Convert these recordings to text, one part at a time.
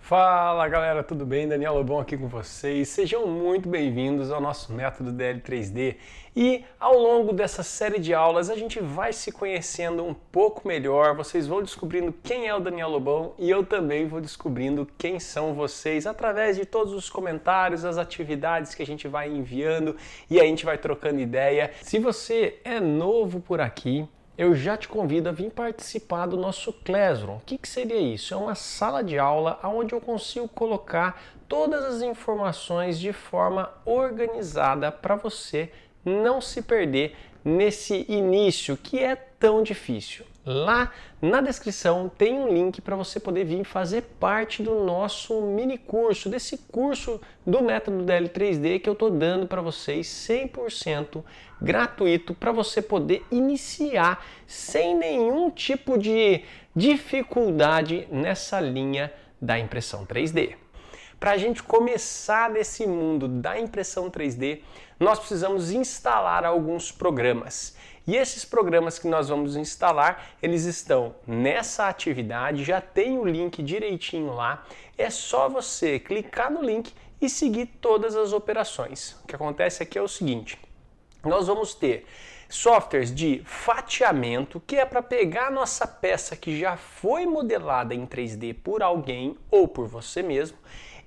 Fala galera, tudo bem? Daniel Lobão aqui com vocês. Sejam muito bem-vindos ao nosso método DL3D. E ao longo dessa série de aulas a gente vai se conhecendo um pouco melhor. Vocês vão descobrindo quem é o Daniel Lobão e eu também vou descobrindo quem são vocês através de todos os comentários, as atividades que a gente vai enviando e a gente vai trocando ideia. Se você é novo por aqui, eu já te convido a vir participar do nosso Classroom. O que seria isso? É uma sala de aula onde eu consigo colocar todas as informações de forma organizada para você não se perder nesse início que é tão difícil. Lá na descrição tem um link para você poder vir fazer parte do nosso mini curso, desse curso do método DL3D que eu estou dando para vocês 100% gratuito para você poder iniciar sem nenhum tipo de dificuldade nessa linha da impressão 3D. Para a gente começar nesse mundo da impressão 3D, nós precisamos instalar alguns programas. E esses programas que nós vamos instalar, eles estão nessa atividade, já tem o link direitinho lá. É só você clicar no link e seguir todas as operações. O que acontece aqui é o seguinte, nós vamos ter softwares de fatiamento, que é para pegar a nossa peça que já foi modelada em 3D por alguém ou por você mesmo,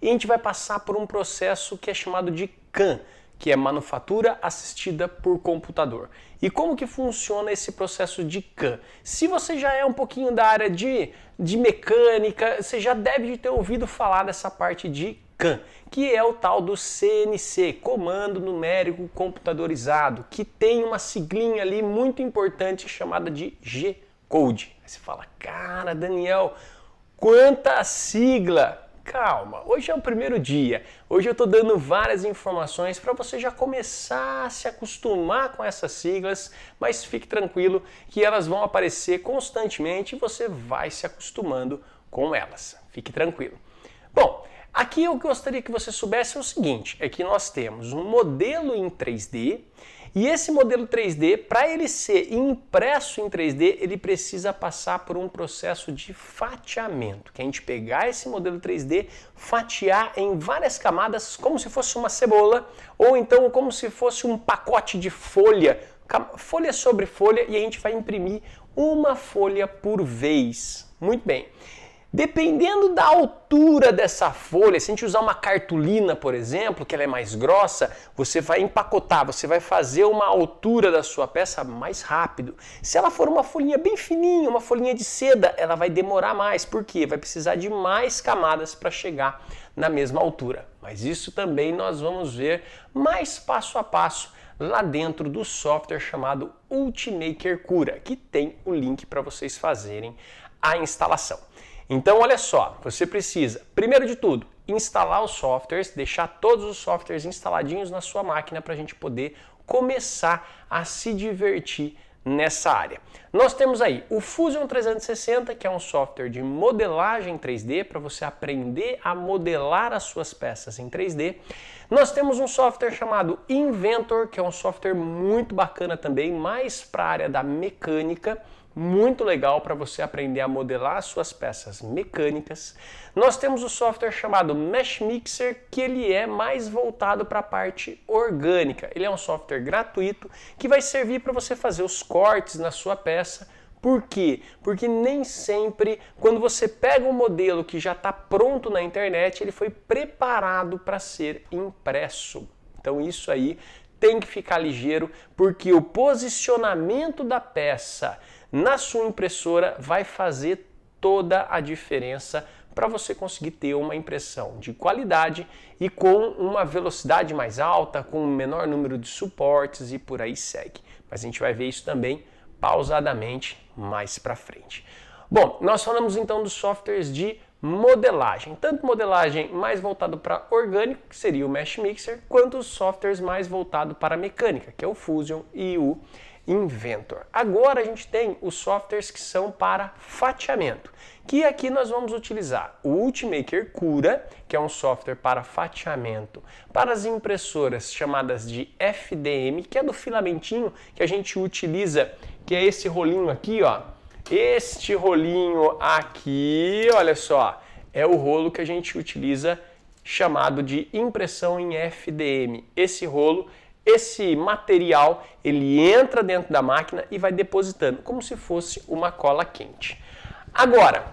e a gente vai passar por um processo que é chamado de CAM, que é manufatura assistida por computador. E como que funciona esse processo de CAM? Se você já é um pouquinho da área de mecânica, você já deve ter ouvido falar dessa parte de CAM, que é o tal do CNC, Comando Numérico Computadorizado, que tem uma siglinha ali muito importante chamada de G-Code. Aí você fala, cara, Daniel, quanta sigla! Calma, hoje é o primeiro dia, hoje eu estou dando várias informações para você já começar a se acostumar com essas siglas, mas fique tranquilo que elas vão aparecer constantemente e você vai se acostumando com elas, fique tranquilo. Bom, aqui eu gostaria que você soubesse o seguinte, é que nós temos um modelo em 3D e esse modelo 3D, para ele ser impresso em 3D, ele precisa passar por um processo de fatiamento, que é a gente pegar esse modelo 3D, fatiar em várias camadas, como se fosse uma cebola, ou então como se fosse um pacote de folha, folha sobre folha, e a gente vai imprimir uma folha por vez. Muito bem. Dependendo da altura dessa folha, se a gente usar uma cartolina, por exemplo, que ela é mais grossa, você vai empacotar, você vai fazer uma altura da sua peça mais rápido. Se ela for uma folhinha bem fininha, uma folhinha de seda, ela vai demorar mais, porque vai precisar de mais camadas para chegar na mesma altura. Mas isso também nós vamos ver mais passo a passo lá dentro do software chamado Ultimaker Cura, que tem o link para vocês fazerem a instalação. Então, olha só, você precisa, primeiro de tudo, instalar os softwares, deixar todos os softwares instaladinhos na sua máquina para a gente poder começar a se divertir nessa área. Nós temos aí o Fusion 360, que é um software de modelagem 3D, para você aprender a modelar as suas peças em 3D. Nós temos um software chamado Inventor, que é um software muito bacana também, mais para a área da mecânica, muito legal para você aprender a modelar as suas peças mecânicas. Nós temos o software chamado Mesh Mixer, que ele é mais voltado para a parte orgânica. Ele é um software gratuito que vai servir para você fazer os cortes na sua peça. Por quê? Porque nem sempre, quando você pega um modelo que já está pronto na internet, ele foi preparado para ser impresso. Então isso aí tem que ficar ligeiro, porque o posicionamento da peça na sua impressora vai fazer toda a diferença para você conseguir ter uma impressão de qualidade e com uma velocidade mais alta, com um menor número de suportes e por aí segue. Mas a gente vai ver isso também pausadamente mais para frente. Bom, nós falamos então dos softwares de modelagem, tanto modelagem mais voltado para orgânico, que seria o Mesh Mixer, quanto os softwares mais voltados para mecânica, que é o Fusion e o Inventor. Agora a gente tem os softwares que são para fatiamento, que aqui nós vamos utilizar o Ultimaker Cura, que é um software para fatiamento para as impressoras chamadas de FDM, que é do filamentinho que a gente utiliza, que é esse rolinho aqui, ó. Este rolinho aqui, olha só, é o rolo que a gente utiliza chamado de impressão em FDM. Esse rolo, esse material, ele entra dentro da máquina e vai depositando, como se fosse uma cola quente. Agora,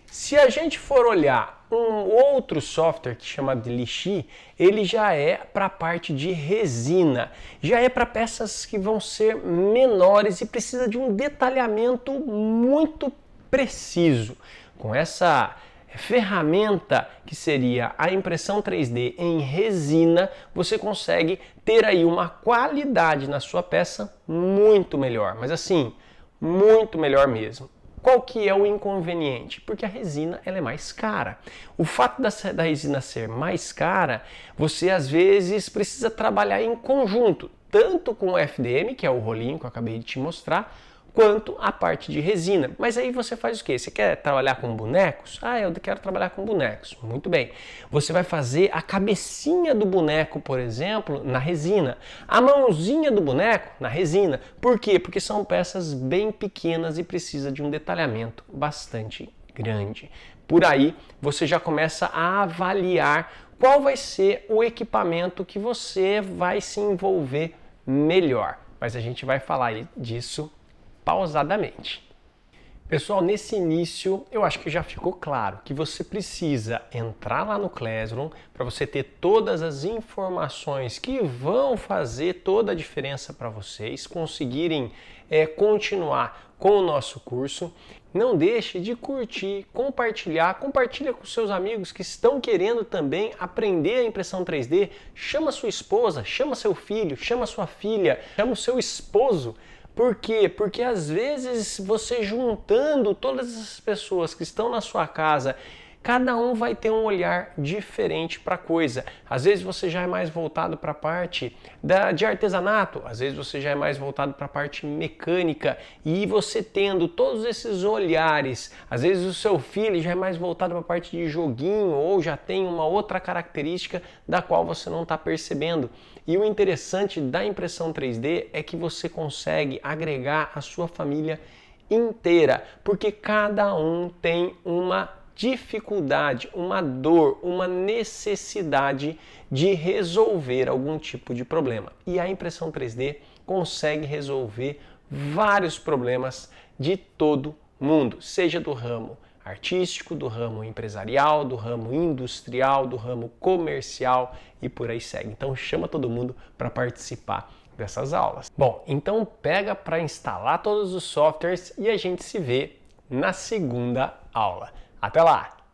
se a gente for olhar um outro software que chama de Lixi, ele já é para a parte de resina, já é para peças que vão ser menores e precisa de um detalhamento muito preciso. Com essa ferramenta que seria a impressão 3D em resina, você consegue ter aí uma qualidade na sua peça muito melhor, mas assim, muito melhor mesmo. Qual que é o inconveniente? Porque a resina ela é mais cara. O fato da resina ser mais cara, você às vezes precisa trabalhar em conjunto, tanto com o FDM, que é o rolinho que eu acabei de te mostrar, quanto a parte de resina. Mas aí você faz o quê? Você quer trabalhar com bonecos? Ah, eu quero trabalhar com bonecos. Muito bem. Você vai fazer a cabecinha do boneco, por exemplo, na resina. A mãozinha do boneco, na resina. Por quê? Porque são peças bem pequenas e precisa de um detalhamento bastante grande. Por aí, você já começa a avaliar qual vai ser o equipamento que você vai se envolver melhor. Mas a gente vai falar disso pausadamente. Pessoal, nesse início eu acho que já ficou claro que você precisa entrar lá no Classroom para você ter todas as informações que vão fazer toda a diferença para vocês conseguirem continuar com o nosso curso. Não deixe de curtir, compartilha com seus amigos que estão querendo também aprender a impressão 3D. Chama sua esposa, chama seu filho, chama sua filha, chama o seu esposo. Por quê? Porque às vezes você juntando todas as pessoas que estão na sua casa, cada um vai ter um olhar diferente para a coisa. Às vezes você já é mais voltado para a parte de artesanato, às vezes você já é mais voltado para a parte mecânica, e você tendo todos esses olhares, às vezes o seu filho já é mais voltado para a parte de joguinho ou já tem uma outra característica da qual você não está percebendo. E o interessante da impressão 3D é que você consegue agregar a sua família inteira, porque cada um tem uma dificuldade, uma dor, uma necessidade de resolver algum tipo de problema. E a impressão 3D consegue resolver vários problemas de todo mundo, seja do ramo artístico, do ramo empresarial, do ramo industrial, do ramo comercial e por aí segue. Então chama todo mundo para participar dessas aulas. Bom, então pega para instalar todos os softwares e a gente se vê na segunda aula. Até lá!